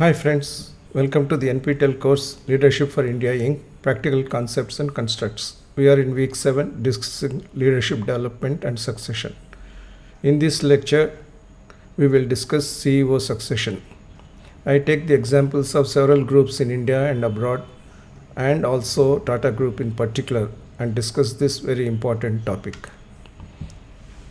Hi friends, welcome to the NPTEL course Leadership for India Inc. Practical Concepts and Constructs. We are in week 7 discussing leadership development and succession. In this lecture, we will discuss CEO succession. I take the examples of several groups in India and abroad and also Tata Group in particular and discuss this very important topic.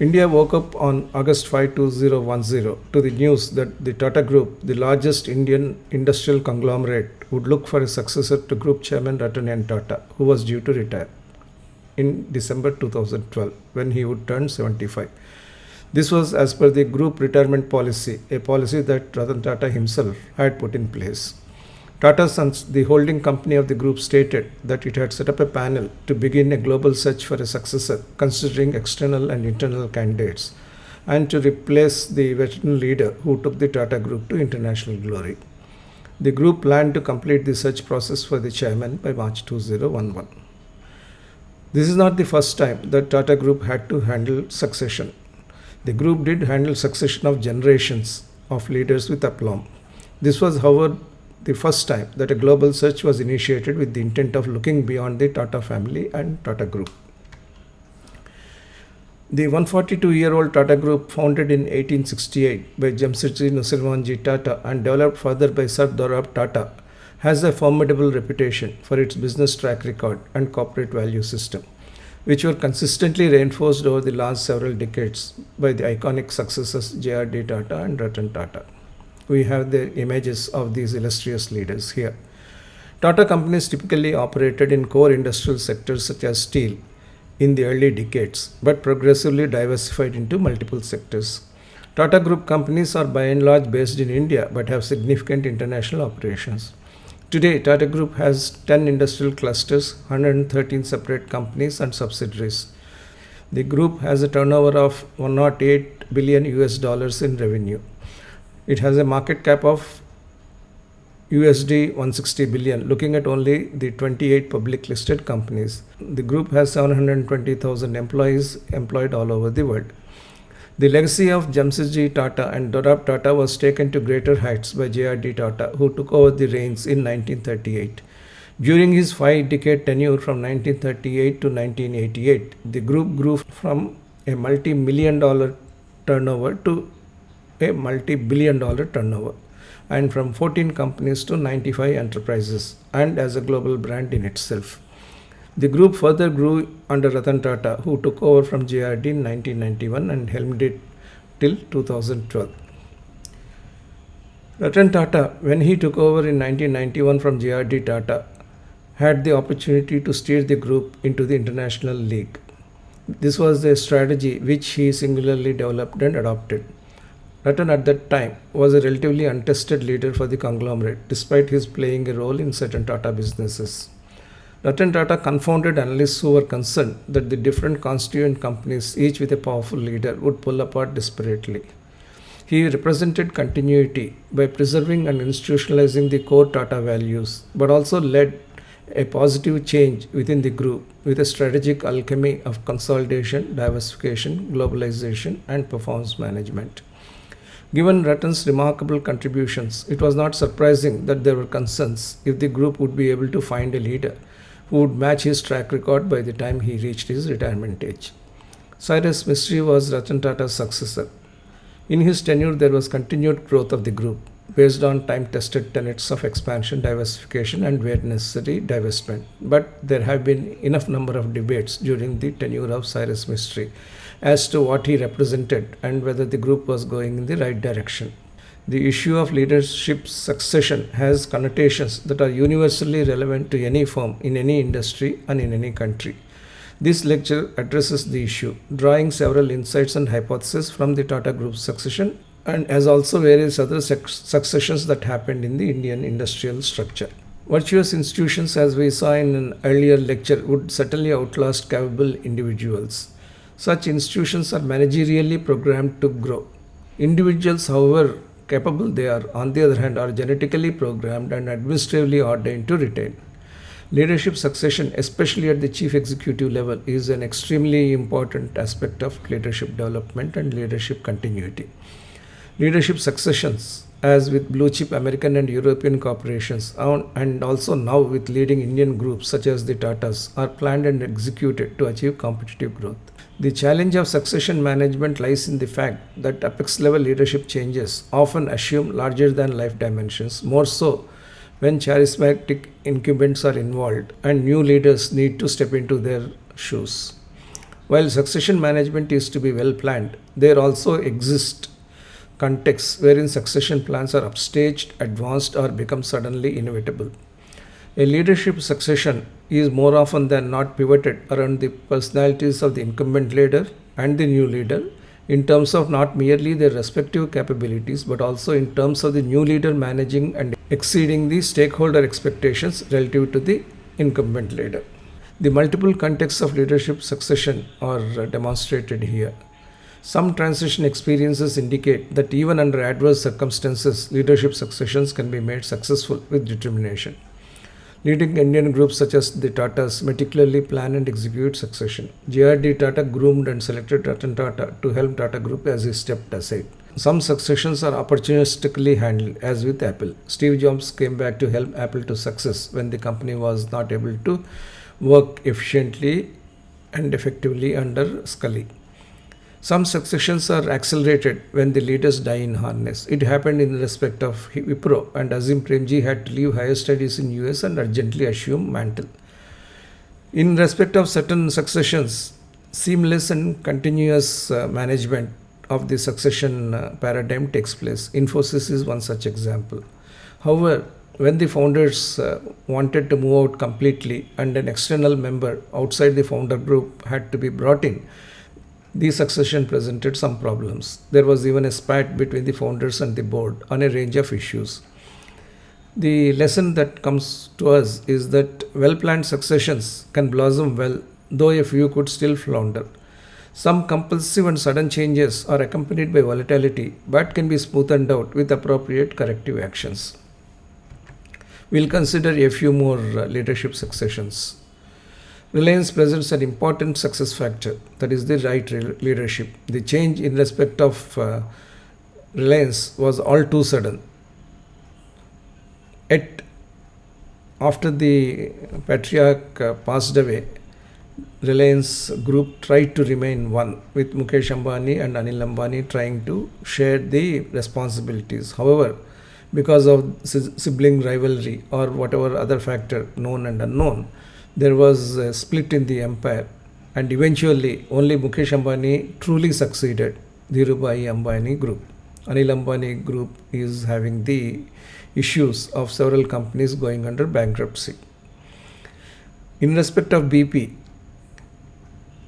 India woke up on August 5, 2010 to the news that the Tata Group, the largest Indian industrial conglomerate, would look for a successor to Group Chairman Ratan N. Tata, who was due to retire in December 2012 when he would turn 75. This was as per the group retirement policy, a policy that Ratan Tata himself had put in place. Tata Sons, the holding company of the group, stated that it had set up a panel to begin a global search for a successor, considering external and internal candidates, and to replace the veteran leader who took the Tata Group to international glory. The group planned to complete the search process for the chairman by March 2011. This is not the first time that Tata Group had to handle succession. The group did handle succession of generations of leaders with aplomb. This was, however, the first time that a global search was initiated with the intent of looking beyond the Tata family and Tata Group. The 142-year-old Tata Group, founded in 1868 by Jamsetji Nusirwanji Tata and developed further by Sir Dorab Tata, has a formidable reputation for its business track record and corporate value system, which were consistently reinforced over the last several decades by the iconic successors J.R.D. Tata and Ratan Tata. We have the images of these illustrious leaders here. Tata companies typically operated in core industrial sectors such as steel in the early decades, but progressively diversified into multiple sectors. Tata Group companies are by and large based in India but have significant international operations. Today, Tata Group has 10 industrial clusters, 113 separate companies and subsidiaries. The group has a turnover of $108 billion in revenue. It has a market cap of USD 160 billion, looking at only the 28 public listed companies. The group has 720,000 employees employed all over the world. The legacy of Jamsetji Tata and Dorab Tata was taken to greater heights by J.R.D. Tata, who took over the reins in 1938. During his 5-decade tenure from 1938 to 1988, the group grew from a multi-million dollar turnover to a multi-billion dollar turnover, and from 14 companies to 95 enterprises, and as a global brand in itself. The group further grew under Ratan Tata, who took over from J.R.D. in 1991 and helmed it till 2012. Ratan Tata, when he took over in 1991 from J.R.D. Tata, had the opportunity to steer the group into the international league. This was a strategy which he singularly developed and adopted. Ratan at that time was a relatively untested leader for the conglomerate, despite his playing a role in certain Tata businesses. Ratan Tata confounded analysts who were concerned that the different constituent companies, each with a powerful leader, would pull apart desperately. He represented continuity by preserving and institutionalizing the core Tata values, but also led a positive change within the group with a strategic alchemy of consolidation, diversification, globalization, and performance management. Given Ratan's remarkable contributions, it was not surprising that there were concerns if the group would be able to find a leader who would match his track record by the time he reached his retirement age. Cyrus Mistry was Ratan Tata's successor. In his tenure, there was continued growth of the group based on time-tested tenets of expansion, diversification, and where necessary, divestment. But there have been enough number of debates during the tenure of Cyrus Mistry as to what he represented and whether the group was going in the right direction. The issue of leadership succession has connotations that are universally relevant to any firm, in any industry, and in any country. This lecture addresses the issue, drawing several insights and hypotheses from the Tata Group's succession and as also various other successions that happened in the Indian industrial structure. Virtuous institutions, as we saw in an earlier lecture, would certainly outlast capable individuals. Such institutions are managerially programmed to grow. Individuals, however capable they are, on the other hand, are genetically programmed and administratively ordained to retain. Leadership succession, especially at the chief executive level, is an extremely important aspect of leadership development and leadership continuity. Leadership successions as with blue chip American and European corporations, and also now with leading Indian groups such as the Tatas, are planned and executed to achieve competitive growth. The challenge of succession management lies in the fact that apex level leadership changes often assume larger than life dimensions, more so when charismatic incumbents are involved and new leaders need to step into their shoes. While succession management is to be well planned, there also exist contexts wherein succession plans are upstaged, advanced, or become suddenly inevitable. A leadership succession is more often than not pivoted around the personalities of the incumbent leader and the new leader in terms of not merely their respective capabilities but also in terms of the new leader managing and exceeding the stakeholder expectations relative to the incumbent leader. The multiple contexts of leadership succession are demonstrated here. Some transition experiences indicate that even under adverse circumstances, leadership successions can be made successful with determination. Leading Indian groups such as the Tatas meticulously plan and execute succession. JRD Tata groomed and selected Ratan Tata to helm Tata Group as he stepped aside. Some successions are opportunistically handled, as with Apple. Steve Jobs came back to help Apple to success when the company was not able to work efficiently and effectively under Scully. Some successions are accelerated when the leaders die in harness. It happened in respect of Wipro, and Azim Premji had to leave higher studies in US and urgently assume mantle. In respect of certain successions, seamless and continuous management of the succession paradigm takes place. Infosys is one such example. However, when the founders wanted to move out completely and an external member outside the founder group had to be brought in, the succession presented some problems. There was even a spat between the founders and the board on a range of issues. The lesson that comes to us is that well planned successions can blossom well, though a few could still flounder. Some compulsive and sudden changes are accompanied by volatility but can be smoothed out with appropriate corrective actions. We'll consider a few more leadership successions. Reliance presents an important success factor, that is the right leadership. The change in respect of Reliance was all too sudden. Yet, after the patriarch passed away, Reliance Group tried to remain one, with Mukesh Ambani and Anil Ambani trying to share the responsibilities. However, because of sibling rivalry or whatever other factor known and unknown, there was a split in the empire, and eventually only Mukesh Ambani truly succeeded Dhirubhai Ambani Group. Anil Ambani Group is having the issues of several companies going under bankruptcy. In respect of BP,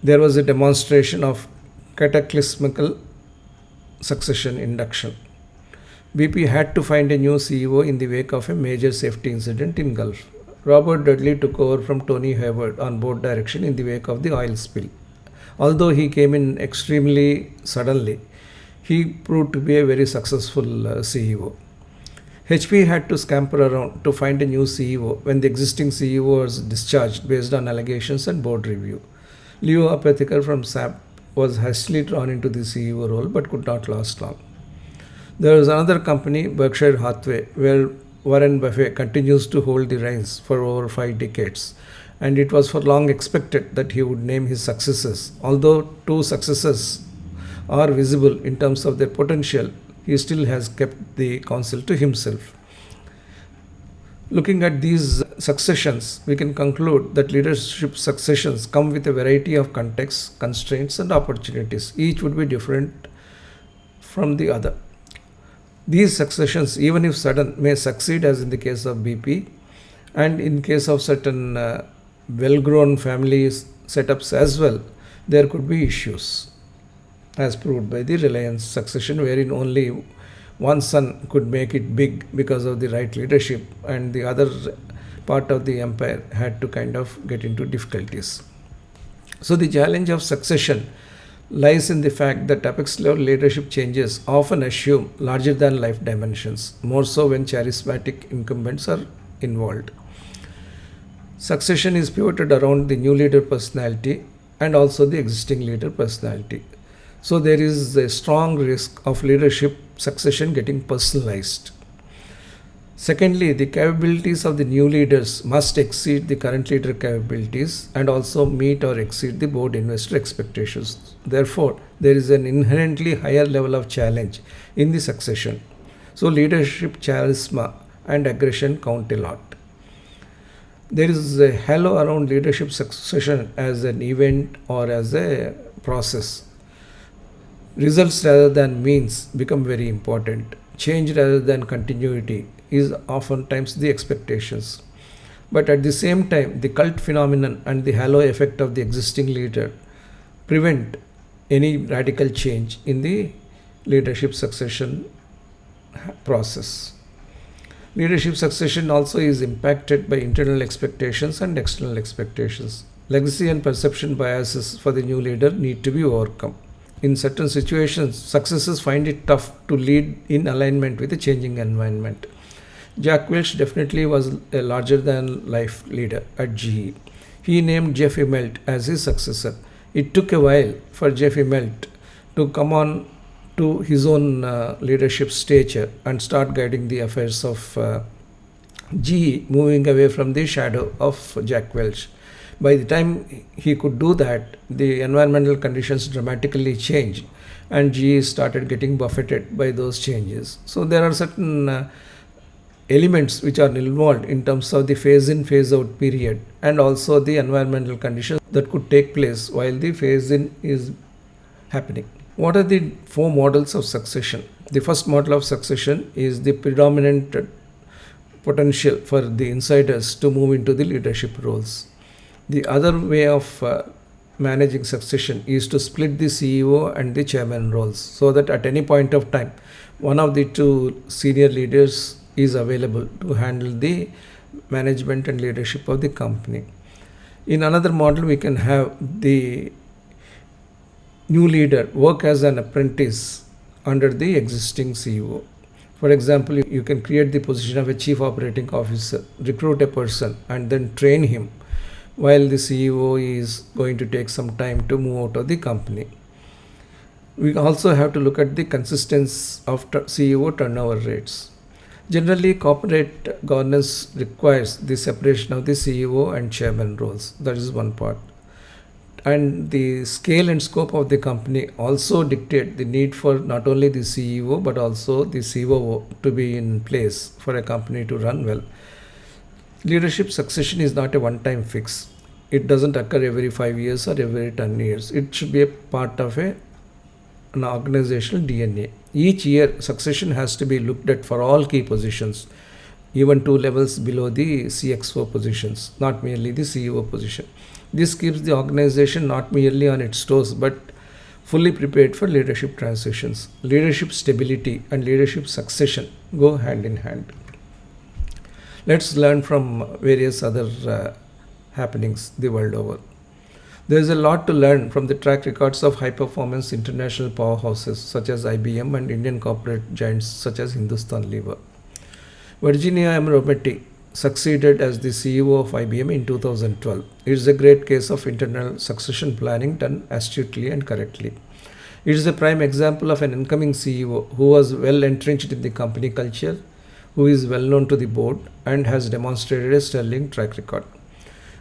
there was a demonstration of cataclysmical succession induction. BP had to find a new CEO in the wake of a major safety incident in Gulf. Robert Dudley took over from Tony Hayward on board direction in the wake of the oil spill. Although he came in extremely suddenly, he proved to be a very successful CEO. HP had to scamper around to find a new CEO when the existing CEO was discharged based on allegations and board review. Leo Apathikar from SAP was hastily drawn into the CEO role but could not last long. There is another company, Berkshire Hathaway, where Warren Buffett continues to hold the reins for over 5 decades, and it was for long expected that he would name his successors. Although 2 successors are visible in terms of their potential, he still has kept the counsel to himself. Looking at these successions, we can conclude that leadership successions come with a variety of contexts, constraints, and opportunities. Each would be different from the other. These successions, even if sudden, may succeed, as in the case of BP, and in case of certain well-grown families setups as well, there could be issues, as proved by the Reliance succession, wherein only one son could make it big because of the right leadership, and the other part of the empire had to kind of get into difficulties. So the challenge of succession lies in the fact that apex level leadership changes often assume larger than life dimensions, more so when charismatic incumbents are involved. Succession is pivoted around the new leader personality and also the existing leader personality. So there is a strong risk of leadership succession getting personalized. Secondly, the capabilities of the new leaders must exceed the current leader capabilities and also meet or exceed the board investor expectations. Therefore, there is an inherently higher level of challenge in the succession. So, leadership charisma and aggression count a lot. There is a halo around leadership succession as an event or as a process. Results rather than means become very important. Change rather than continuity is oftentimes the expectations. But at the same time, the cult phenomenon and the halo effect of the existing leader prevent any radical change in the leadership succession process. Leadership succession also is impacted by internal expectations and external expectations. Legacy and perception biases for the new leader need to be overcome. In certain situations, successors find it tough to lead in alignment with the changing environment. Jack Welch definitely was a larger than life leader at GE. He named Jeff Immelt as his successor. It took a while for Jeff Immelt to come on to his own leadership stature and start guiding the affairs of GE, moving away from the shadow of Jack Welch. By the time he could do that, the environmental conditions dramatically changed and GE started getting buffeted by those changes. So there are certain elements which are involved in terms of the phase in, phase out period and also the environmental conditions that could take place while the phase in is happening. What are the four models of succession? The first model of succession is the predominant potential for the insiders to move into the leadership roles. The other way of managing succession is to split the CEO and the chairman roles so that at any point of time, one of the two senior leaders is available to handle the management and leadership of the company. In another model, we can have the new leader work as an apprentice under the existing CEO. For example, you can create the position of a chief operating officer, recruit a person, and then train him while the CEO is going to take some time to move out of the company. We also have to look at the consistency of CEO turnover rates. Generally, corporate governance requires the separation of the CEO and chairman roles. That is one part. And the scale and scope of the company also dictate the need for not only the CEO but also the COO to be in place for a company to run well. Leadership succession is not a one-time fix. It doesn't occur every 5 years or every 10 years. It should be a part of an organizational DNA. Each year, succession has to be looked at for all key positions, even 2 levels below the CXO positions, not merely the CEO position. This keeps the organization not merely on its toes but fully prepared for leadership transitions. Leadership stability and leadership succession go hand in hand. Let's learn from various other happenings the world over. There is a lot to learn from the track records of high performance international powerhouses such as IBM and Indian corporate giants such as Hindustan Lever. Virginia M. Rometty succeeded as the CEO of IBM in 2012. It is a great case of internal succession planning done astutely and correctly. It is a prime example of an incoming CEO who was well entrenched in the company culture, who is well known to the board and has demonstrated a sterling track record.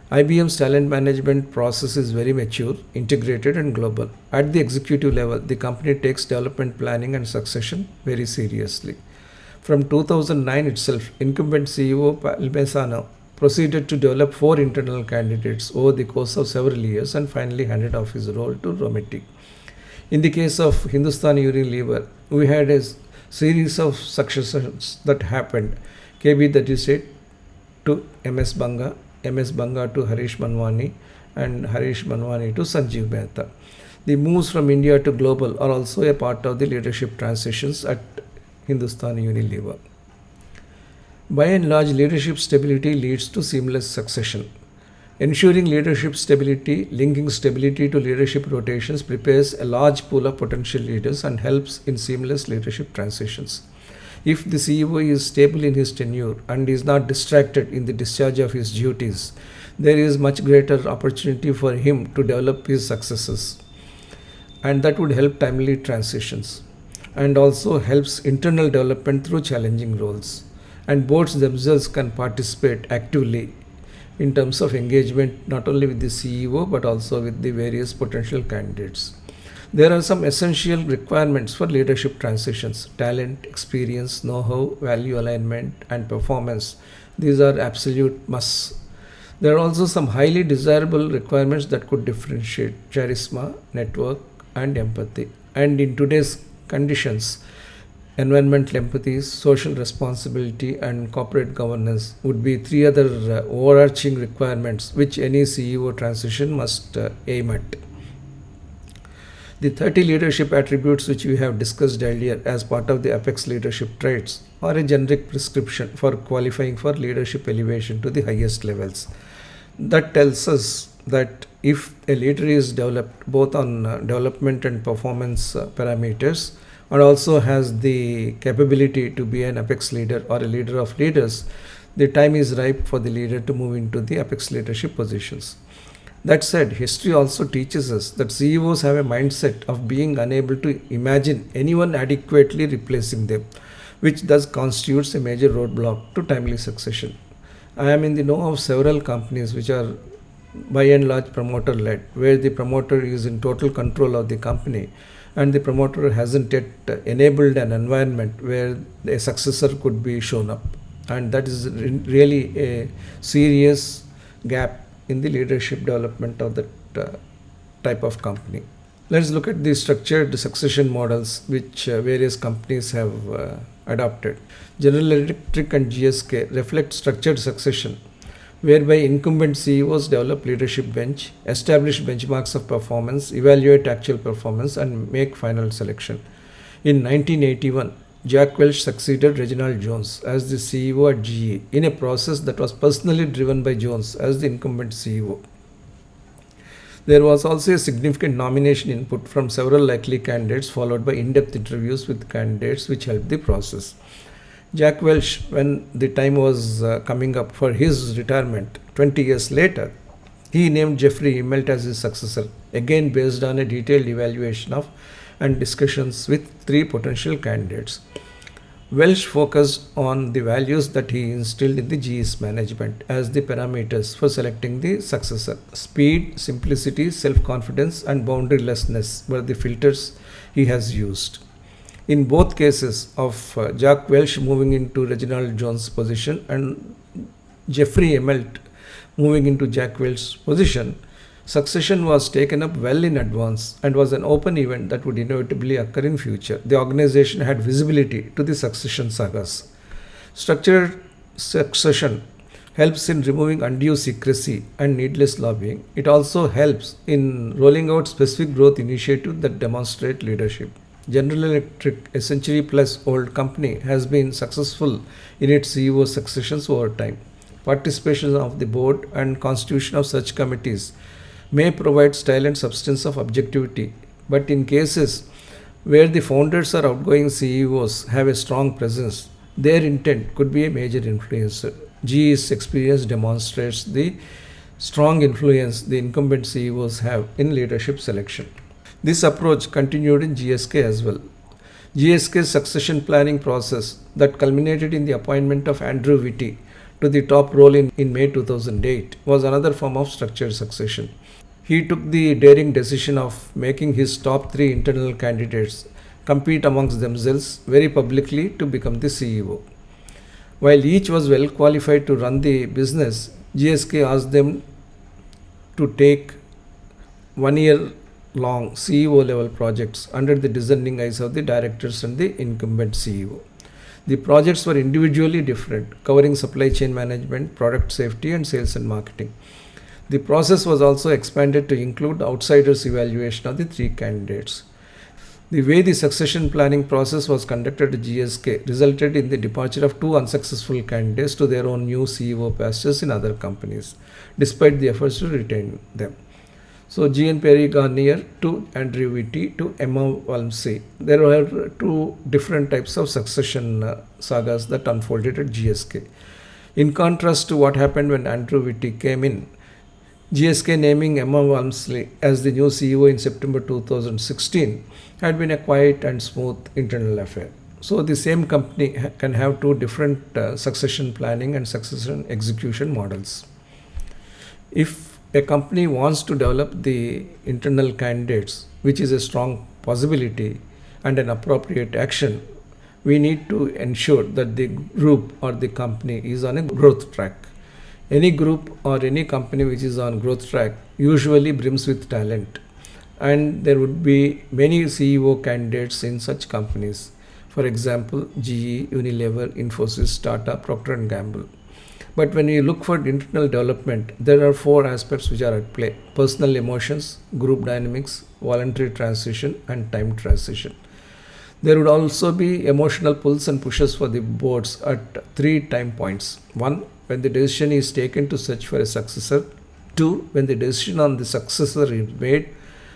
IBM's talent management process is very mature, integrated and global. At the executive level, the company takes development planning and succession very seriously. From 2009 itself, incumbent CEO Palmisano proceeded to develop 4 internal candidates over the course of several years and finally handed off his role to Rometty. In the case of Hindustan Unilever, we had a series of successions that happened. KB, that is it, to MS Banga, MS Banga to Harish Manwani, and Harish Manwani to Sanjeev Mehta. The moves from India to global are also a part of the leadership transitions at Hindustan Unilever. By and large, leadership stability leads to seamless succession. Ensuring leadership stability, linking stability to leadership rotations prepares a large pool of potential leaders and helps in seamless leadership transitions. If the CEO is stable in his tenure and is not distracted in the discharge of his duties, there is much greater opportunity for him to develop his successors. and that would help timely transitions and also helps internal development through challenging roles. And boards themselves can participate actively in terms of engagement not only with the CEO but also with the various potential candidates. There are some essential requirements for leadership transitions: talent, experience, know how, value alignment, and performance. These are absolute musts. There are also some highly desirable requirements that could differentiate: charisma, network, and empathy. And in today's conditions, environmental empathy, social responsibility, and corporate governance would be three other overarching requirements which any CEO transition must aim at. The 30 leadership attributes which we have discussed earlier as part of the Apex leadership traits are a generic prescription for qualifying for leadership elevation to the highest levels. That tells us that if a leader is developed both on development and performance parameters and also has the capability to be an Apex leader or a leader of leaders, the time is ripe for the leader to move into the Apex leadership positions. That said, history also teaches us that CEOs have a mindset of being unable to imagine anyone adequately replacing them, which thus constitutes a major roadblock to timely succession. I am in the know of several companies which are by and large promoter led, where the promoter is in total control of the company and the promoter hasn't yet enabled an environment where a successor could be shown up. And that is really a serious gap in the leadership development of that type of company. Let's look at the structured succession models which various companies have adopted. General Electric and GSK reflect structured succession, whereby incumbent CEOs develop leadership bench, establish benchmarks of performance, evaluate actual performance, and make final selection. In 1981, Jack Welch succeeded Reginald Jones as the CEO at GE in a process that was personally driven by Jones as the incumbent CEO. There was also a significant nomination input from several likely candidates, followed by in-depth interviews with candidates, which helped the process. Jack Welch, when the time was coming up for his retirement 20 years later, he named Jeffrey Immelt as his successor, again based on a detailed evaluation of and discussions with three potential candidates. Welch focused on the values that he instilled in the GE's management as the parameters for selecting the successor. Speed, simplicity, self-confidence, and boundarylessness were the filters he has used. In both cases of Jack Welch moving into Reginald Jones' position and Jeffrey Immelt moving into Jack Welch's position, succession was taken up well in advance and was an open event that would inevitably occur in future. The organization had visibility to the succession sagas. Structured succession helps in removing undue secrecy and needless lobbying. It also helps in rolling out specific growth initiatives that demonstrate leadership. General Electric, a century plus old company, has been successful in its CEO successions over time. Participation of the board and constitution of such committees may provide style and substance of objectivity, but in cases where the founders or outgoing CEOs have a strong presence, their intent could be a major influencer. GE's experience demonstrates the strong influence the incumbent CEOs have in leadership selection. This approach continued in GSK as well. GSK's succession planning process that culminated in the appointment of Andrew Whitty to the top role in May 2008 was another form of structured succession. He took the daring decision of making his top three internal candidates compete amongst themselves very publicly to become the CEO. While each was well qualified to run the business, GSK asked them to take 1 year long CEO level projects under the discerning eyes of the directors and the incumbent CEO. The projects were individually different, covering supply chain management, product safety, and sales and marketing. The process was also expanded to include outsiders' evaluation of the three candidates. The way the succession planning process was conducted at GSK resulted in the departure of two unsuccessful candidates to their own new CEO pastures in other companies, despite the efforts to retain them. So, Jean Pierre Garnier to Andrew Whitty to Emma Walmsley. There were two different types of succession sagas that unfolded at GSK. In contrast to what happened when Andrew Whitty came in, GSK naming Emma Walmsley as the new CEO in September 2016 had been a quiet and smooth internal affair. So the same company can have two different succession planning and succession execution models. If a company wants to develop the internal candidates, which is a strong possibility and an appropriate action, we need to ensure that the group or the company is on a growth track. Any group or any company which is on growth track usually brims with talent, and there would be many CEO candidates in such companies. For example, GE, Unilever, Infosys, Tata, Procter and Gamble. But when you look for internal development, there are four aspects which are at play: personal emotions, group dynamics, voluntary transition, and time transition. There would also be emotional pulls and pushes for the boards at three time points. One, when the decision is taken to search for a successor. Two, when the decision on the successor is made.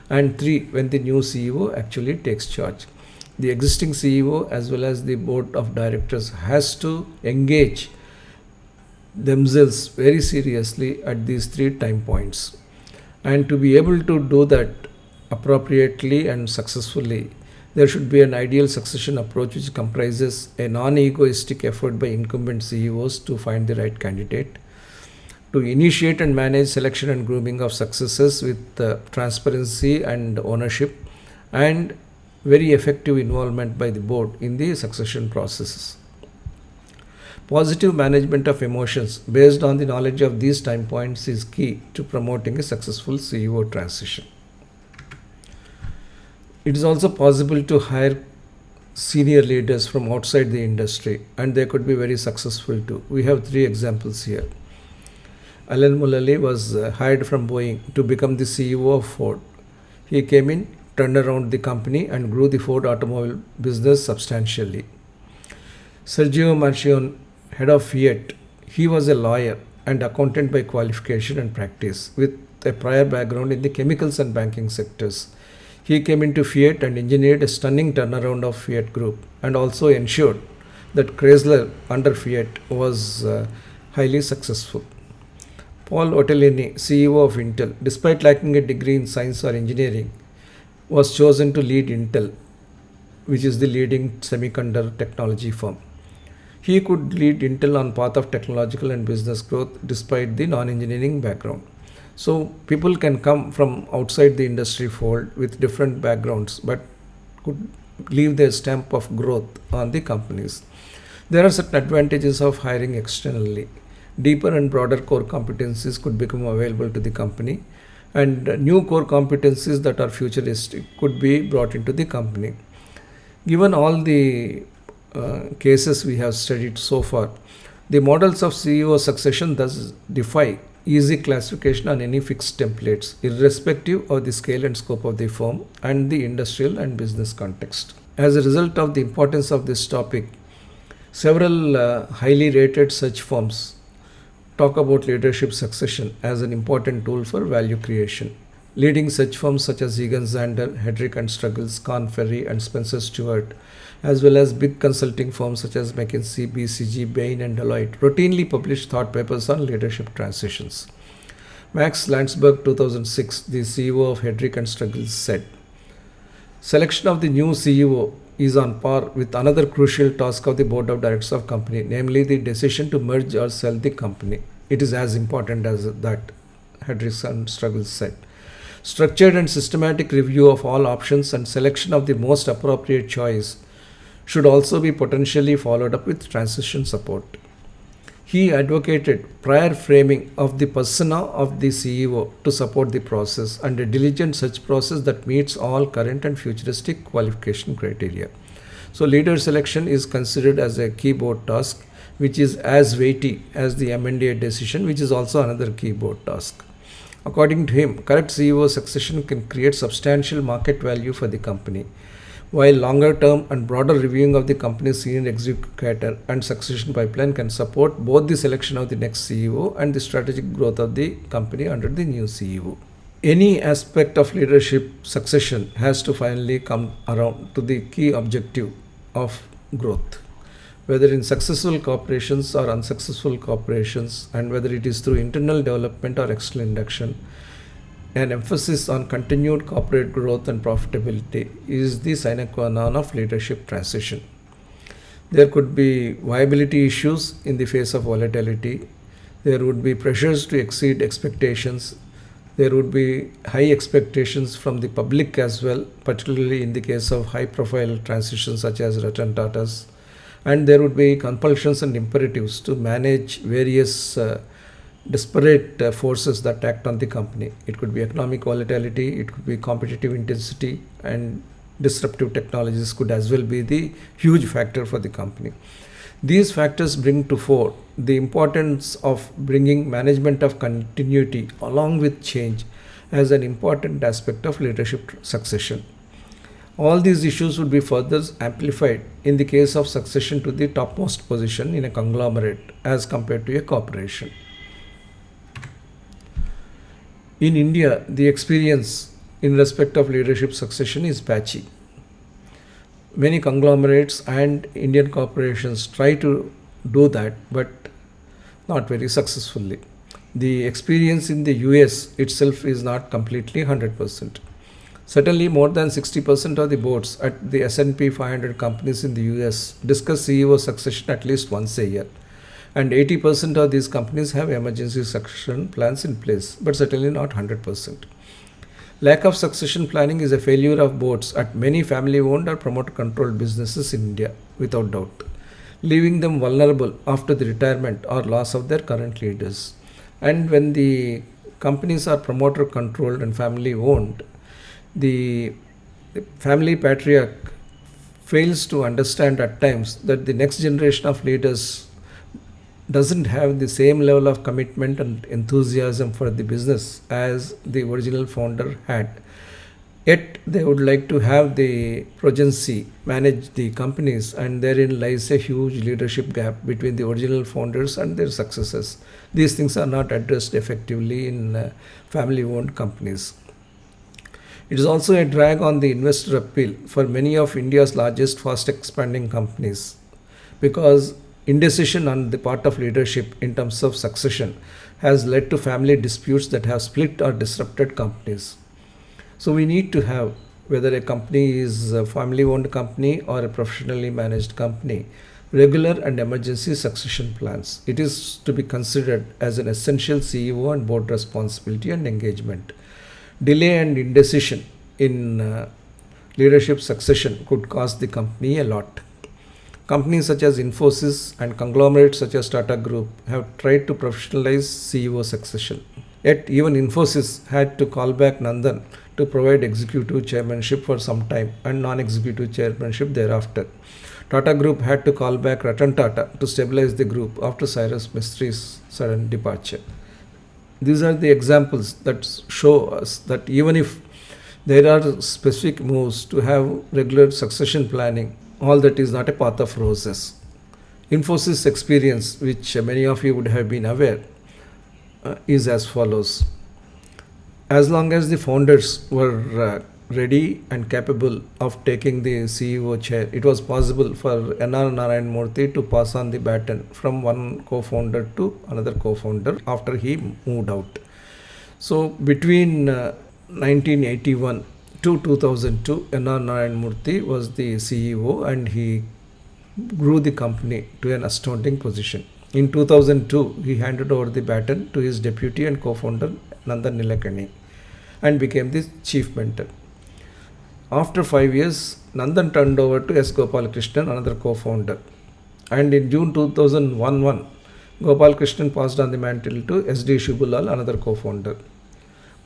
And three, when the new CEO actually takes charge. The existing CEO as well as the board of directors has to engage themselves very seriously at these three time points. And to be able to do that appropriately and successfully, there should be an ideal succession approach which comprises a non-egoistic effort by incumbent CEOs to find the right candidate, to initiate and manage selection and grooming of successors with transparency and ownership, and very effective involvement by the board in the succession processes. Positive management of emotions based on the knowledge of these time points is key to promoting a successful CEO transition. It is also possible to hire senior leaders from outside the industry, and they could be very successful too. We have three examples here. Alan Mulally was hired from Boeing to become the CEO of Ford. He came in, turned around the company, and grew the Ford automobile business substantially. Sergio Marchionne, head of Fiat, he was a lawyer and accountant by qualification and practice, with a prior background in the chemicals and banking sectors. He came into Fiat and engineered a stunning turnaround of Fiat Group, and also ensured that Chrysler under Fiat was highly successful. Paul Otellini, CEO of Intel, despite lacking a degree in science or engineering, was chosen to lead Intel, which is the leading semiconductor technology firm. He could lead Intel on path of technological and business growth despite the non-engineering background. So people can come from outside the industry fold with different backgrounds, but could leave their stamp of growth on the companies. There are certain advantages of hiring externally. Deeper and broader core competencies could become available to the company, and new core competencies that are futuristic could be brought into the company. Given all the cases we have studied so far, the models of CEO succession thus defy easy classification on any fixed templates, irrespective of the scale and scope of the firm and the industrial and business context. As a result of the importance of this topic, several highly rated search firms talk about leadership succession as an important tool for value creation. Leading search firms such as Egan Zander, Hedrick and Struggles, Korn Ferry and Spencer Stuart, as well as big consulting firms such as McKinsey, BCG, Bain and Deloitte routinely publish thought papers on leadership transitions. Max Landsberg, 2006, the CEO of Hedrick and Struggles, said, "Selection of the new CEO is on par with another crucial task of the board of directors of company, namely the decision to merge or sell the company. It is as important as that," Hedrick and Struggles said. Structured and systematic review of all options and selection of the most appropriate choice should also be potentially followed up with transition support. He advocated prior framing of the persona of the CEO to support the process, and a diligent search process that meets all current and futuristic qualification criteria. So leader selection is considered as a key board task, which is as weighty as the M&A decision, which is also another key board task. According to him, correct CEO succession can create substantial market value for the company, while longer term and broader reviewing of the company's senior executive and succession pipeline can support both the selection of the next CEO and the strategic growth of the company under the new CEO. Any aspect of leadership succession has to finally come around to the key objective of growth. whether in successful corporations or unsuccessful corporations, and whether it is through internal development or external induction, an emphasis on continued corporate growth and profitability is the sine qua non of leadership transition. There could be viability issues in the face of volatility. There would be pressures to exceed expectations. There would be high expectations from the public as well, particularly in the case of high profile transitions such as Ratan Tata's. And there would be compulsions and imperatives to manage various disparate forces that act on the company. It could be economic volatility, it could be competitive intensity, and disruptive technologies could as well be the huge factor for the company. These factors bring to fore the importance of bringing management of continuity along with change as an important aspect of leadership succession. All these issues would be further amplified in the case of succession to the topmost position in a conglomerate as compared to a corporation. In India, the experience in respect of leadership succession is patchy. Many conglomerates and Indian corporations try to do that, but not very successfully. The experience in the US itself is not completely 100%. Certainly, more than 60% of the boards at the S&P 500 companies in the US discuss CEO succession at least once a year. And 80% of these companies have emergency succession plans in place, but certainly not 100%. Lack of succession planning is a failure of boards at many family-owned or promoter-controlled businesses in India, without doubt, leaving them vulnerable after the retirement or loss of their current leaders. And when the companies are promoter-controlled and family-owned, the family patriarch fails to understand at times that the next generation of leaders doesn't have the same level of commitment and enthusiasm for the business as the original founder had. Yet they would like to have the progeny manage the companies, and therein lies a huge leadership gap between the original founders and their successors. These things are not addressed effectively in family-owned companies. It is also a drag on the investor appeal for many of India's largest fast expanding companies, because indecision on the part of leadership in terms of succession has led to family disputes that have split or disrupted companies. So we need to have, whether a company is a family-owned company or a professionally managed company, regular and emergency succession plans. It is to be considered as an essential CEO and board responsibility and engagement. Delay and indecision in leadership succession could cost the company a lot. Companies such as Infosys and conglomerates such as Tata Group have tried to professionalize CEO succession. Yet even Infosys had to call back Nandan to provide executive chairmanship for some time and non-executive chairmanship thereafter. Tata Group had to call back Ratan Tata to stabilize the group after Cyrus Mistri's sudden departure. These are the examples that show us that even if there are specific moves to have regular succession planning, all that is not a path of roses. Infosys experience, which many of you would have been aware, is as follows. As long as the founders were ready and capable of taking the CEO chair, it was possible for N.R. Narayan Murthy to pass on the baton from one co-founder to another co-founder after he moved out. So between 1981 to 2002, N.R. Narayan Murthy was the CEO and he grew the company to an astounding position. In 2002, he handed over the baton to his deputy and co-founder Nandan Nilekani and became the chief mentor. After 5 years, Nandan turned over to S. Gopalakrishnan, another co-founder. And in June 2011, Gopalakrishnan passed on the mantle to S.D. Shubulal, another co-founder.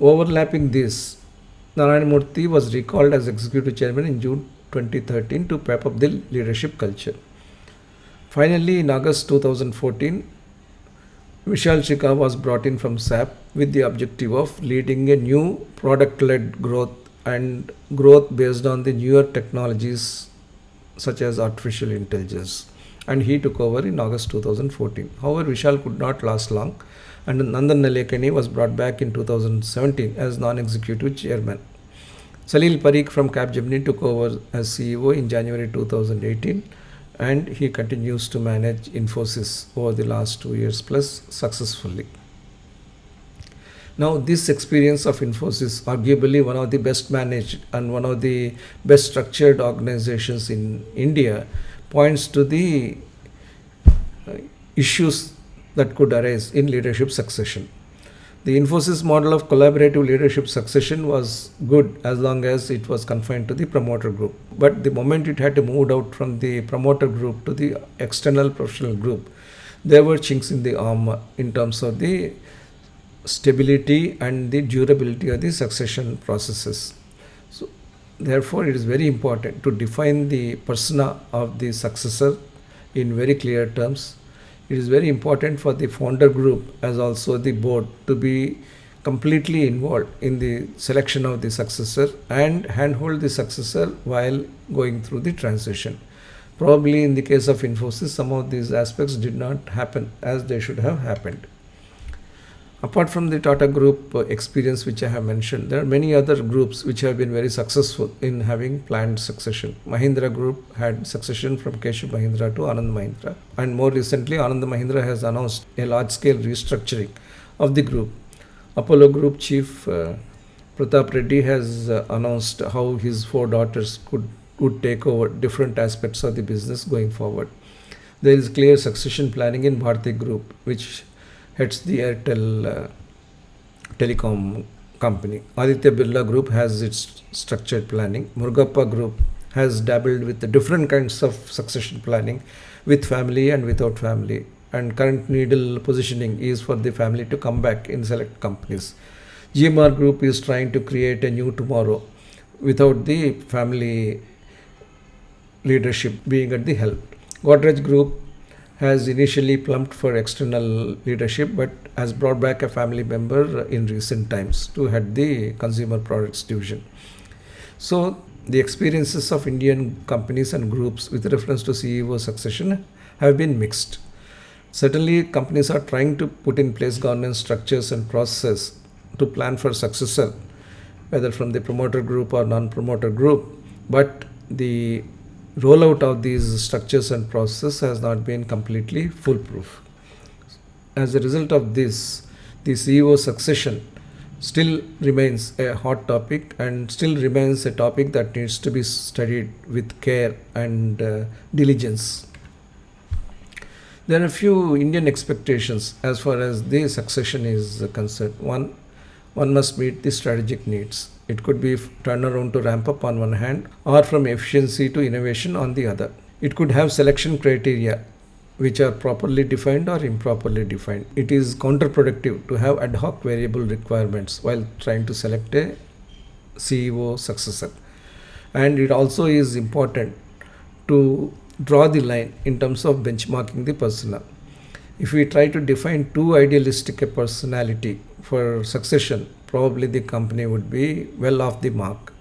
Overlapping this, Narayan Murthy was recalled as executive chairman in June 2013 to pep up the leadership culture. Finally, in August 2014, Vishal Sikka was brought in from SAP with the objective of leading a new product-led growth and growth based on the newer technologies such as artificial intelligence. And he took over in August 2014. However, Vishal could not last long, and Nandan Nilekani was brought back in 2017 as non-executive chairman. Salil Parikh from Capgemini took over as CEO in January 2018, and he continues to manage Infosys over the last 2 years plus successfully. Now, this experience of Infosys, arguably one of the best managed and one of the best structured organizations in India, points to the uh, issues that could arise in leadership succession. The Infosys model of collaborative leadership succession was good as long as it was confined to the promoter group. But the moment it had to move out from the promoter group to the external professional group, there were chinks in the armor in terms of the stability and the durability of the succession processes. So, therefore, it is very important to define the persona of the successor in very clear terms. It is very important for the founder group as also the board to be completely involved in the selection of the successor and handhold the successor while going through the transition. Probably in the case of Infosys, some of these aspects did not happen as they should have happened. Apart from the Tata Group experience which I have mentioned, there are many other groups which have been very successful in having planned succession. Mahindra Group had succession from Keshav Mahindra to Anand Mahindra, and more recently Anand Mahindra has announced a large-scale restructuring of the group. Apollo Group Chief Pratap Reddy has announced how his 4 daughters would take over different aspects of the business going forward. There is clear succession planning in Bharti Group, which heads the Airtel telecom company. Aditya Birla Group has its structured planning. Murugappa Group has dabbled with the different kinds of succession planning with family and without family. And current needle positioning is for the family to come back in select companies. GMR Group is trying to create a new tomorrow without the family leadership being at the helm. Godrej Group has initially plumped for external leadership but has brought back a family member in recent times to head the consumer products division. So, the experiences of Indian companies and groups with reference to CEO succession have been mixed. Certainly, companies are trying to put in place governance structures and processes to plan for successor, whether from the promoter group or non-promoter group, but the rollout of these structures and processes has not been completely foolproof. As a result of this, the CEO succession still remains a hot topic and still remains a topic that needs to be studied with care and diligence. There are a few Indian expectations as far as the succession is concerned. One must meet the strategic needs. It could be turnaround to ramp up on one hand or from efficiency to innovation on the other. It could have selection criteria which are properly defined or improperly defined. It is counterproductive to have ad hoc variable requirements while trying to select a CEO successor. And it also is important to draw the line in terms of benchmarking the persona. If we try to define too idealistic a personality for succession, probably the company would be well off the mark.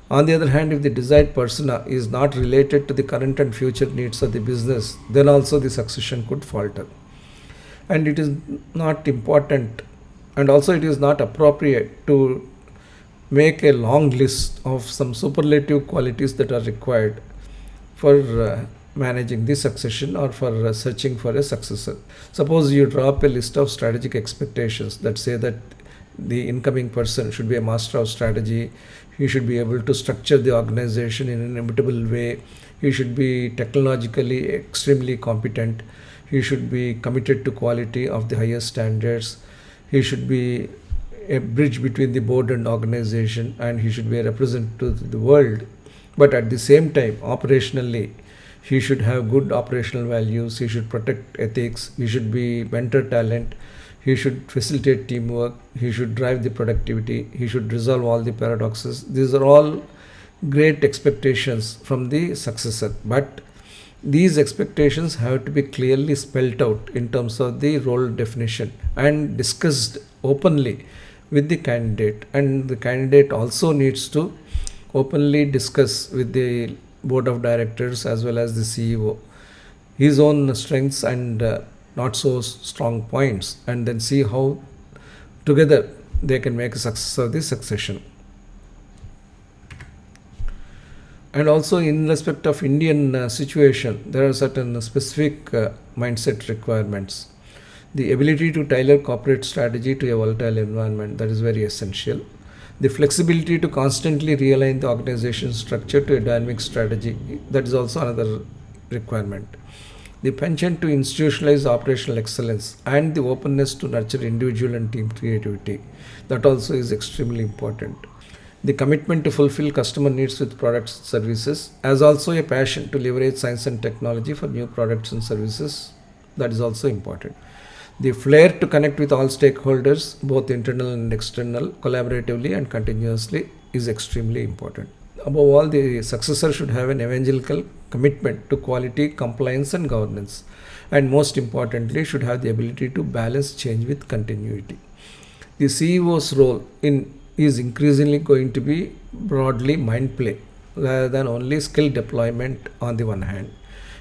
On the other hand, if the desired persona is not related to the current and future needs of the business, then also the succession could falter. And it is not important, and also it is not appropriate to make a long list of some superlative qualities that are required for managing the succession or for searching for a successor. Suppose you draw up a list of strategic expectations that say that the incoming person should be a master of strategy, he should be able to structure the organization in an imitable way, he should be technologically extremely competent, he should be committed to quality of the highest standards, he should be a bridge between the board and organization, and he should be a representative to the world. But at the same time, operationally, he should have good operational values, he should protect ethics, he should be mentor talent, he should facilitate teamwork, he should drive the productivity, he should resolve all the paradoxes. These are all great expectations from the successor. But these expectations have to be clearly spelled out in terms of the role definition and discussed openly with the candidate. And the candidate also needs to openly discuss with the board of directors as well as the CEO his own strengths and not so strong points, and then see how together they can make a success of the succession. And also in respect of Indian situation, there are certain specific mindset requirements. The ability to tailor corporate strategy to a volatile environment, that is very essential. The flexibility to constantly realign the organization structure to a dynamic strategy, that is also another requirement. The penchant to institutionalize operational excellence and the openness to nurture individual and team creativity, that also is extremely important. The commitment to fulfill customer needs with products and services, as also a passion to leverage science and technology for new products and services, that is also important. The flair to connect with all stakeholders, both internal and external, collaboratively and continuously, is extremely important. Above all, the successor should have an evangelical commitment to quality, compliance, and governance, and most importantly, should have the ability to balance change with continuity. The CEO's role is increasingly going to be broadly mind play rather than only skill deployment on the one hand.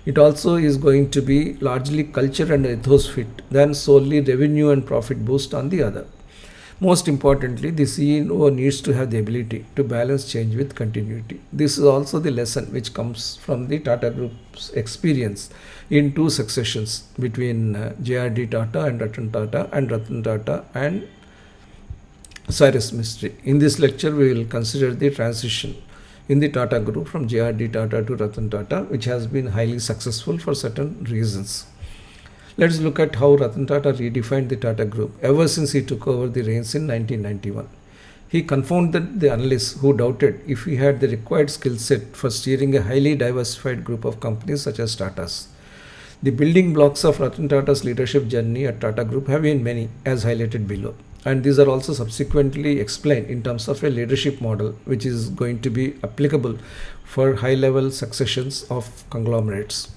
It also is going to be largely culture and ethos fit than solely revenue and profit boost on the other. Most importantly, the CEO needs to have the ability to balance change with continuity. This is also the lesson which comes from the Tata Group's experience in two successions between JRD Tata and Ratan Tata and Cyrus Mistry. In this lecture, we will consider the transition in the Tata Group from JRD Tata to Ratan Tata, which has been highly successful for certain reasons. Let's look at how Ratan Tata redefined the Tata Group ever since he took over the reins in 1991. He confounded the analysts who doubted if he had the required skill set for steering a highly diversified group of companies such as Tata's. The building blocks of Ratan Tata's leadership journey at Tata Group have been many, as highlighted below. And these are also subsequently explained in terms of a leadership model which is going to be applicable for high-level successions of conglomerates.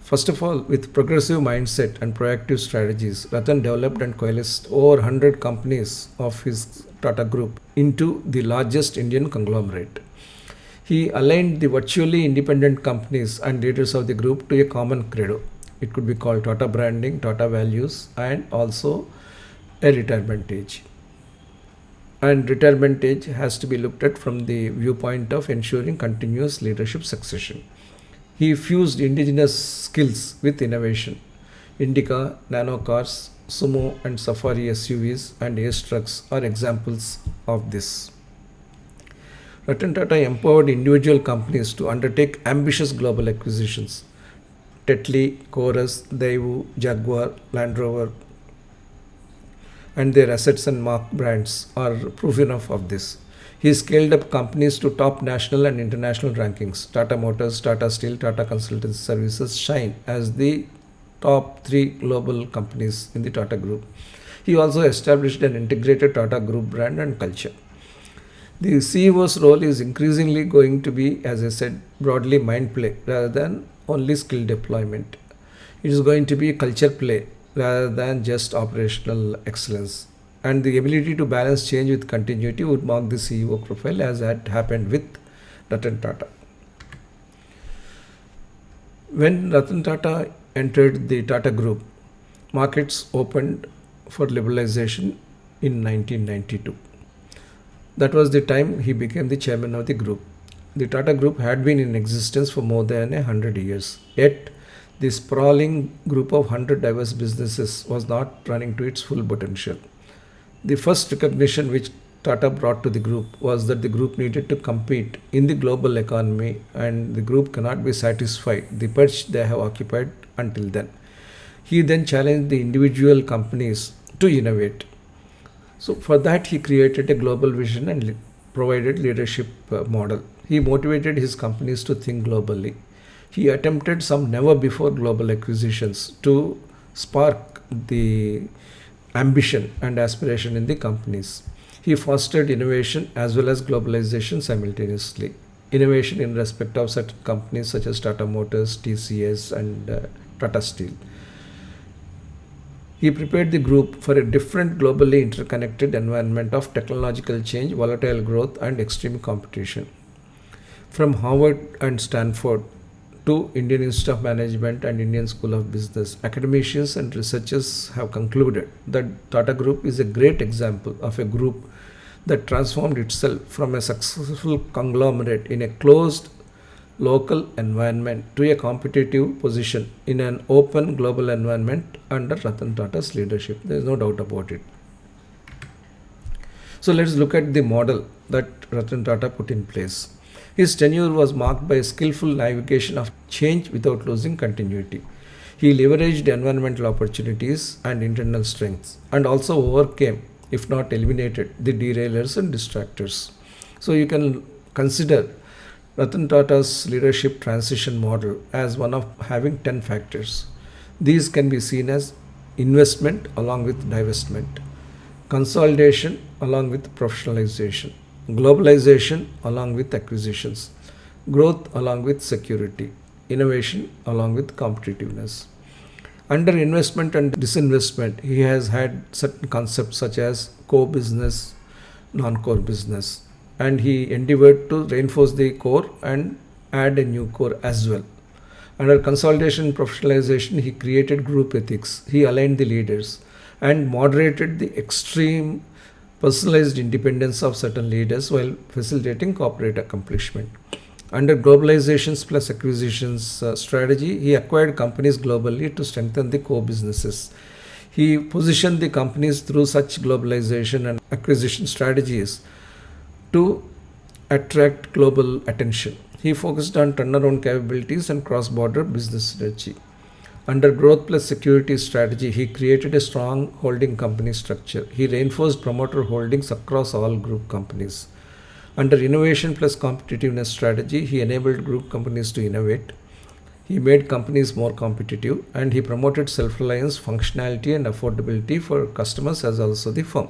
First of all, with progressive mindset and proactive strategies, Ratan developed and coalesced over 100 companies of his Tata Group into the largest Indian conglomerate. He aligned the virtually independent companies and leaders of the group to a common credo. It could be called Tata branding, Tata values, and also a retirement age. And retirement age has to be looked at from the viewpoint of ensuring continuous leadership succession. He fused indigenous skills with innovation. Indica, nano cars, Sumo and Safari SUVs and Ace trucks are examples of this. Ratan Tata empowered individual companies to undertake ambitious global acquisitions. Tetley, Chorus, Daewoo, Jaguar, Land Rover, and their assets and mark brands are proof enough of this. He scaled up companies to top national and international rankings. Tata Motors, Tata Steel, Tata Consultancy Services shine as the top 3 global companies in the Tata Group. He also established an integrated Tata Group brand and culture. The CEO's role is increasingly going to be, as I said, broadly mind play rather than only skill deployment. It is going to be culture play rather than just operational excellence. And the ability to balance change with continuity would mark the CEO profile, as had happened with Ratan Tata. When Ratan Tata entered the Tata Group, markets opened for liberalization in 1992. That was the time he became the chairman of the group. The Tata Group had been in existence for more than 100 years. Yet, the sprawling group of 100 diverse businesses was not running to its full potential. The first recognition which Tata brought to the group was that the group needed to compete in the global economy, and the group cannot be satisfied the perch they have occupied until then. He then challenged the individual companies to innovate. So for that he created a global vision and provided leadership model. He motivated his companies to think globally. He attempted some never before global acquisitions to spark the ambition and aspiration in the companies. He fostered innovation as well as globalization simultaneously. Innovation in respect of certain companies such as Tata Motors, TCS and Tata Steel. He prepared the group for a different globally interconnected environment of technological change, volatile growth and extreme competition. From Harvard and Stanford to Indian Institute of Management and Indian School of Business, academicians and researchers have concluded that Tata Group is a great example of a group that transformed itself from a successful conglomerate in a closed local environment to a competitive position in an open global environment under Ratan Tata's leadership. There is no doubt about it. So let's look at the model that Ratan Tata put in place. His tenure was marked by skillful navigation of change without losing continuity. He leveraged environmental opportunities and internal strengths and also overcame, if not eliminated, the derailers and distractors. So you can consider Ratan Tata's leadership transition model as one of having 10 factors. These can be seen as investment along with divestment, consolidation along with professionalization, globalization along with acquisitions, growth along with security, innovation along with competitiveness. Under investment and disinvestment, he has had certain concepts such as core business, non-core business, and he endeavored to reinforce the core and add a new core as well. Under consolidation and professionalization, he created group ethics, he aligned the leaders, and moderated the extreme personalized independence of certain leaders while facilitating corporate accomplishment. Under globalizations plus acquisitions strategy, he acquired companies globally to strengthen the core businesses. He positioned the companies through such globalization and acquisition strategies to attract global attention. He focused on turnaround capabilities and cross-border business synergy. Under growth plus security strategy, he created a strong holding company structure. He reinforced promoter holdings across all group companies. Under innovation plus competitiveness strategy, he enabled group companies to innovate. He made companies more competitive and he promoted self-reliance, functionality and affordability for customers as also the firm.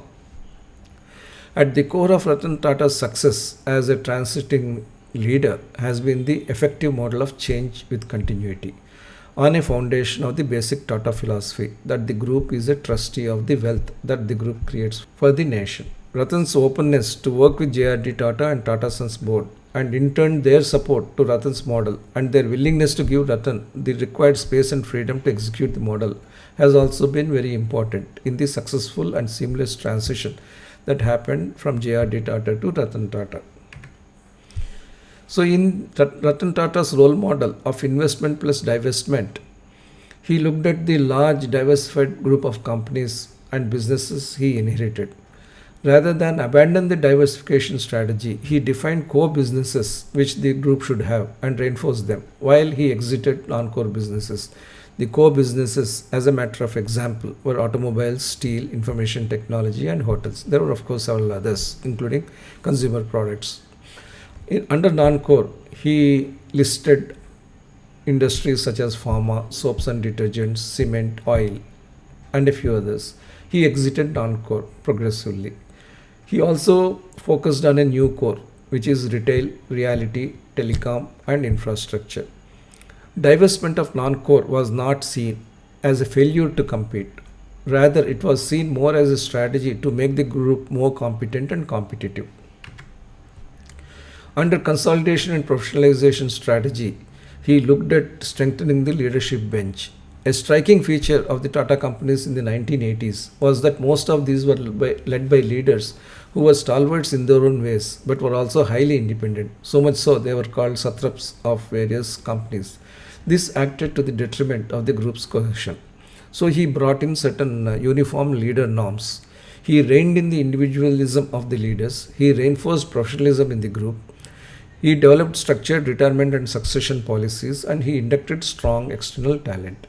At the core of Ratan Tata's success as a transiting leader has been the effective model of change with continuity on a foundation of the basic Tata philosophy that the group is a trustee of the wealth that the group creates for the nation. Ratan's openness to work with JRD Tata and Tata Sons board and in turn their support to Ratan's model and their willingness to give Ratan the required space and freedom to execute the model has also been very important in the successful and seamless transition that happened from JRD Tata to Ratan Tata. So in Ratan Tata's role model of investment plus divestment, he looked at the large diversified group of companies and businesses he inherited. Rather than abandon the diversification strategy, he defined core businesses which the group should have and reinforced them while he exited non-core businesses. The core businesses, as a matter of example, were automobiles, steel, information technology and hotels. There were of course several others including consumer products. Under non-core, he listed industries such as pharma, soaps and detergents, cement, oil and a few others. He exited non-core progressively. He also focused on a new core, which is retail, realty, telecom and infrastructure. Divestment of non-core was not seen as a failure to compete. Rather, it was seen more as a strategy to make the group more competent and competitive. Under consolidation and professionalization strategy, he looked at strengthening the leadership bench. A striking feature of the Tata companies in the 1980s was that most of these were led by leaders who were stalwarts in their own ways but were also highly independent. So much so they were called satraps of various companies. This acted to the detriment of the group's cohesion. So he brought in certain uniform leader norms. He reined in the individualism of the leaders. He reinforced professionalism in the group. He developed structured retirement and succession policies and he inducted strong external talent.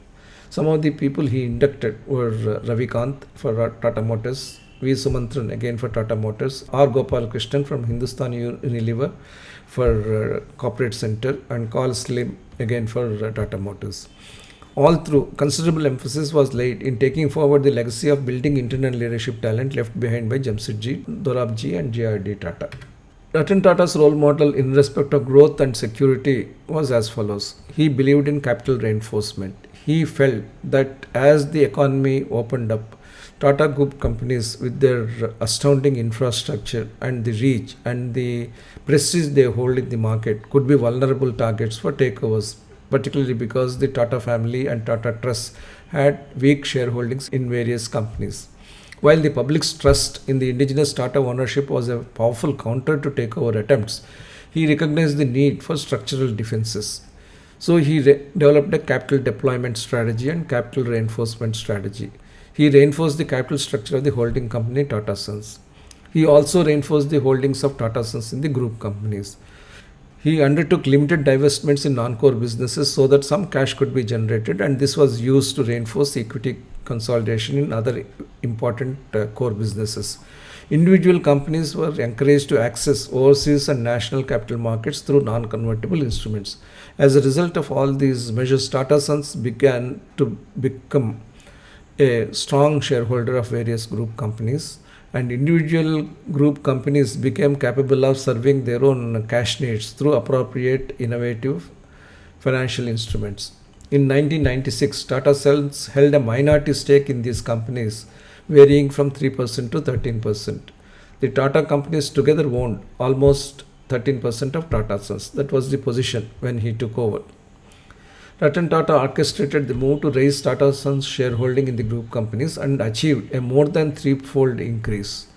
Some of the people he inducted were Ravi Kant for Tata Motors, V. Sumantran again for Tata Motors, R. Gopalakrishnan from Hindustan Unilever for Corporate Center and Carl Slim again for Tata Motors. All through, considerable emphasis was laid in taking forward the legacy of building internal leadership talent left behind by Jamsetji, Dorabji and JRD Tata. Ratan Tata's role model in respect of growth and security was as follows. He believed in capital reinforcement. He felt that as the economy opened up, Tata Group companies with their astounding infrastructure and the reach and the prestige they hold in the market could be vulnerable targets for takeovers, particularly because the Tata family and Tata Trust had weak shareholdings in various companies. While the public's trust in the indigenous Tata ownership was a powerful counter to takeover attempts, He recognized the need for structural defenses. So he developed a capital deployment strategy and capital reinforcement strategy. He reinforced the capital structure of the holding company Tata Sons. He also reinforced the holdings of Tata Sons in the group companies. He undertook limited divestments in non-core businesses so that some cash could be generated, and this was used to reinforce equity consolidation in other important core businesses. Individual companies were encouraged to access overseas and national capital markets through non-convertible instruments. As a result of all these measures, Tata Sons began to become a strong shareholder of various group companies, and individual group companies became capable of serving their own cash needs through appropriate innovative financial instruments. In 1996, Tata Sons held a minority stake in these companies, varying from 3% to 13%. The Tata companies together owned almost 13% of Tata Sons. That was the position when he took over. Ratan Tata orchestrated the move to raise Tata Sons' shareholding in the group companies and achieved a more than threefold increase.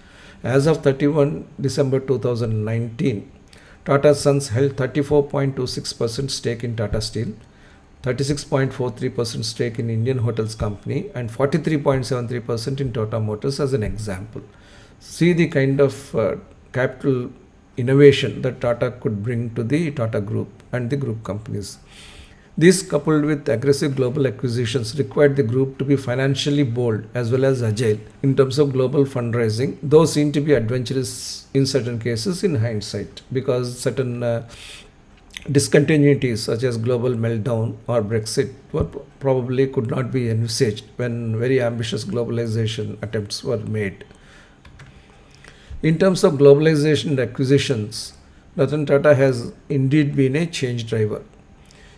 As of 31 December 2019, Tata Sons held 34.26% stake in Tata Steel, 36.43% stake in Indian Hotels Company, and 43.73% in Tata Motors as an example. See the kind of capital innovation that Tata could bring to the Tata Group and the group companies. This, coupled with aggressive global acquisitions, required the group to be financially bold as well as agile in terms of global fundraising, though seen to be adventurous in certain cases in hindsight, because certain discontinuities such as global meltdown or Brexit probably could not be envisaged when very ambitious globalization attempts were made. In terms of globalization and acquisitions, Ratan Tata has indeed been a change driver.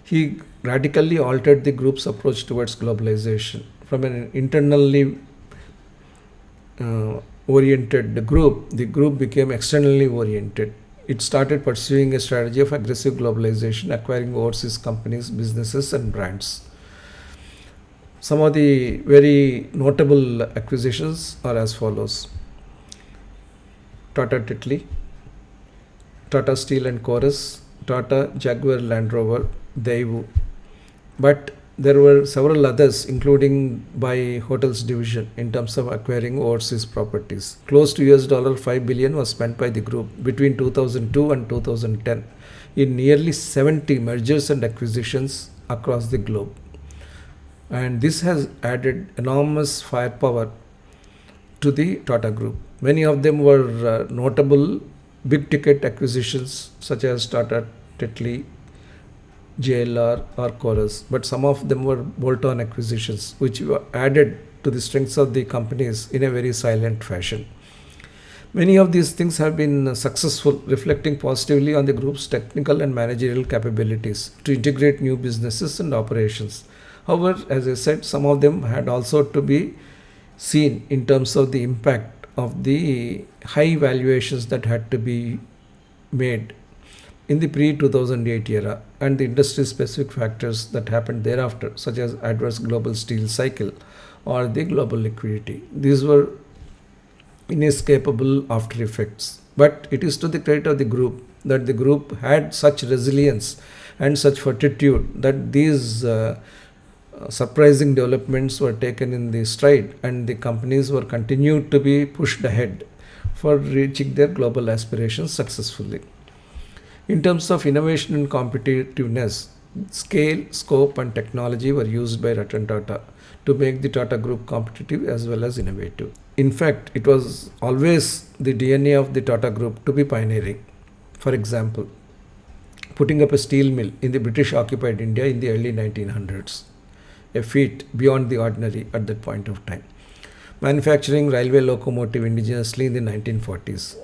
He radically altered the group's approach towards globalization. From an internally oriented group, the group became externally oriented. It started pursuing a strategy of aggressive globalization, acquiring overseas companies, businesses, and brands. Some of the very notable acquisitions are as follows: Tata Titli, Tata Steel and Chorus, Tata Jaguar Land Rover, Daewoo. But there were several others, including by hotels division, in terms of acquiring overseas properties. Close to $5 billion was spent by the group between 2002 and 2010 in nearly 70 mergers and acquisitions across the globe. And this has added enormous firepower to the Tata Group. Many of them were notable big ticket acquisitions such as Tata Titli, JLR or Chorus, but some of them were bolt-on acquisitions which were added to the strengths of the companies in a very silent fashion. Many of these things have been successful, reflecting positively on the group's technical and managerial capabilities to integrate new businesses and operations. However, as I said, some of them had also to be seen in terms of the impact of the high valuations that had to be made in the pre-2008 era and the industry-specific factors that happened thereafter, such as adverse global steel cycle or the global liquidity. These were inescapable after effects. But it is to the credit of the group that the group had such resilience and such fortitude that these surprising developments were taken in the stride and the companies were continued to be pushed ahead for reaching their global aspirations successfully. In terms of innovation and competitiveness, scale, scope, and technology were used by Ratan Tata to make the Tata Group competitive as well as innovative. In fact, it was always the DNA of the Tata Group to be pioneering. For example, putting up a steel mill in the British occupied India in the early 1900s, a feat beyond the ordinary at that point of time. Manufacturing railway locomotive indigenously in the 1940s.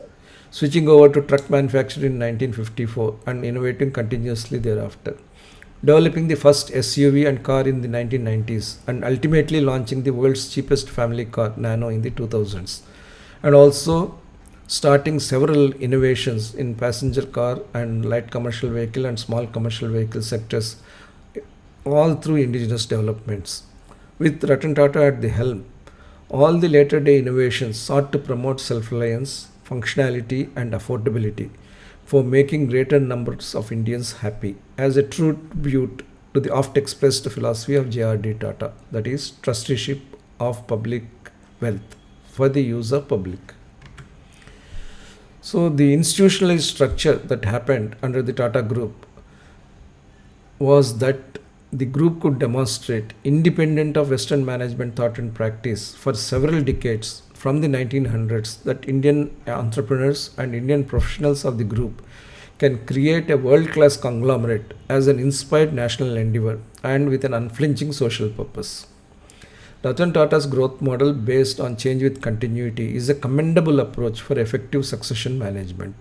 Switching over to truck manufacturing in 1954 and innovating continuously thereafter. Developing the first SUV and car in the 1990s and ultimately launching the world's cheapest family car, Nano, in the 2000s. And also starting several innovations in passenger car and light commercial vehicle and small commercial vehicle sectors, all through indigenous developments. With Ratan Tata at the helm, all the later day innovations sought to promote self-reliance, functionality and affordability for making greater numbers of Indians happy, as a tribute to the oft expressed philosophy of J.R.D. Tata, that is, trusteeship of public wealth for the use of public. So, the institutionalized structure that happened under the Tata Group was that the group could demonstrate, independent of Western management thought and practice, for several decades from the 1900s, that Indian entrepreneurs and Indian professionals of the group can create a world class conglomerate as an inspired national endeavor and with an unflinching social purpose. Ratan Tata's growth model based on change with continuity is a commendable approach for effective succession management.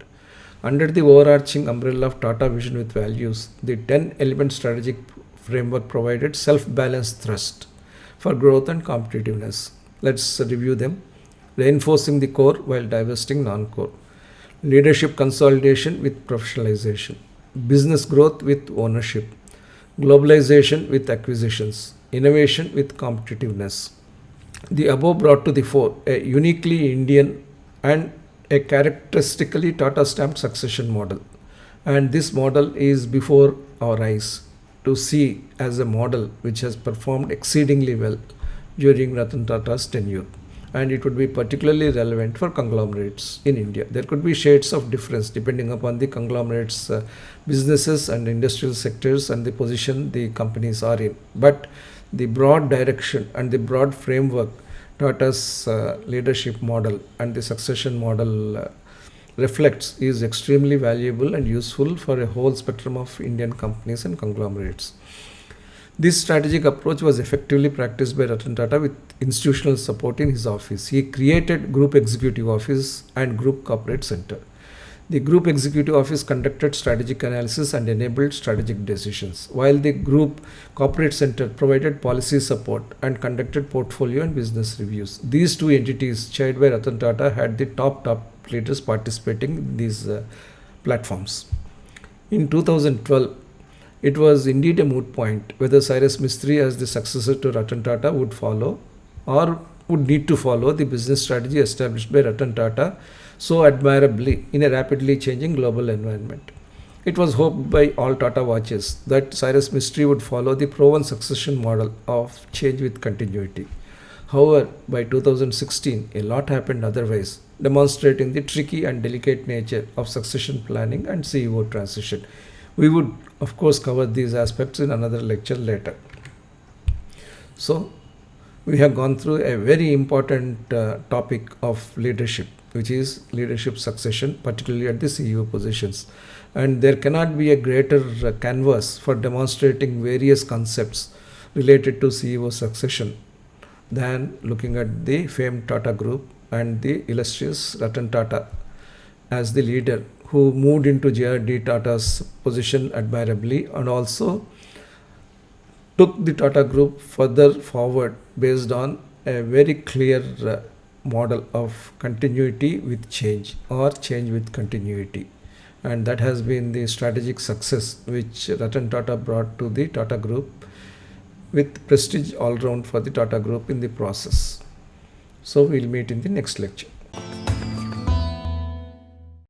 Under the overarching umbrella of Tata Vision with Values, the 10 element strategic framework provided self balanced thrust for growth and competitiveness. Let's review them. Reinforcing the core while divesting non core. Leadership consolidation with professionalization. Business growth with ownership. Globalization with acquisitions. Innovation with competitiveness. The above brought to the fore a uniquely Indian and a characteristically Tata stamped succession model. And this model is before our eyes to see as a model which has performed exceedingly well during Ratan Tata's tenure. And it would be particularly relevant for conglomerates in India. There could be shades of difference depending upon the conglomerates' businesses and industrial sectors and the position the companies are in. But the broad direction and the broad framework Tata's leadership model and the succession model reflects is extremely valuable and useful for a whole spectrum of Indian companies and conglomerates. This strategic approach was effectively practiced by Ratan Tata with institutional support in his office. He created Group Executive Office and Group Corporate Center. The Group Executive Office conducted strategic analysis and enabled strategic decisions, while the Group Corporate Center provided policy support and conducted portfolio and business reviews. These two entities, chaired by Ratan Tata, had the top leaders participating in these platforms. In 2012, it was indeed a moot point whether Cyrus Mistry, as the successor to Ratan Tata, would follow or would need to follow the business strategy established by Ratan Tata so admirably in a rapidly changing global environment. It was hoped by all Tata watchers that Cyrus Mistry would follow the proven succession model of change with continuity. However, by 2016, a lot happened otherwise, demonstrating the tricky and delicate nature of succession planning and CEO transition. We would, of course, cover these aspects in another lecture later. So, we have gone through a very important topic of leadership, which is leadership succession, particularly at the CEO positions. And there cannot be a greater canvas for demonstrating various concepts related to CEO succession than looking at the famed Tata Group and the illustrious Ratan Tata as the leader who moved into J.R.D. Tata's position admirably and also took the Tata Group further forward based on a very clear model of continuity with change or change with continuity. And that has been the strategic success which Ratan Tata brought to the Tata Group, with prestige all round for the Tata Group in the process. So we'll meet in the next lecture.